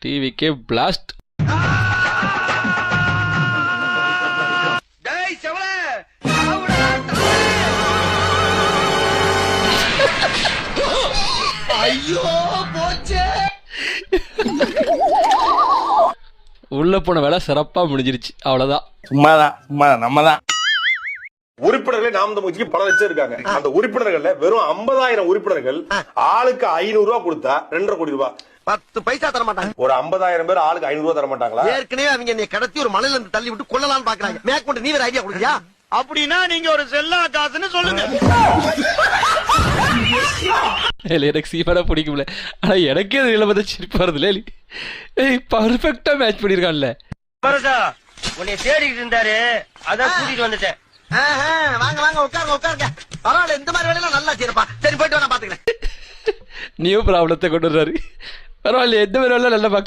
டிவிக்கே blast. உள்ள போன வேலை சிறப்பா முடிஞ்சிருச்சு. அவ்வளவுதான். சும்மாதான் நம்ம தான். உறுப்பினர்களே நாம் தமிழ்ச்சிக்கு பல லட்சம் இருக்காங்க. அந்த உறுப்பினர்கள்ல வெறும் 50,000 உறுப்பினர்கள் ஆளுக்கு 500 ரூபாய் கொடுத்தா 2.5 கோடி ரூபாய் 10 பைசா தர மாட்டாங்க. ஒரு 50,000 பேர் ஆளுக்கு 500 ரூபாய் தர மாட்டாங்களா? ஏற்கனவே அவங்க என்னை கடத்தி ஒரு மலையில இருந்து தள்ளி விட்டு கொல்லலாம்னு பாக்குறாங்க. மேற்கொண்டு நீ வேற ஐடியா கொடுக்கியா? அப்படின்னா நீங்க ஒரு செல்லா காசுன்னு சொல்லுங்க. எனக்கு சீமானா பிடிக்கும்ல. ஆனா எனக்கே அது நிலைமை சிரிப்பா வருதுல. பர்ஃபெக்டா மேட்ச் பண்ணிருக்கான்ல. உன்னை தேடிட்டு இருந்தாரு, அதான் கூட்டிட்டு வந்துட்டேன். வாங்க வாங்க உட்காருங்க. பரவாயில்ல, இந்த மாதிரி வேலையெல்லாம் நல்லா செய்யறப்பா. சரி போயிட்டு நான் பாத்துக்கிறேன். நியூ ப்ராப்ளத்தை கொண்டு வர்றாரு. பரவாயில்ல, எந்த மாதிரி வேலை நல்லா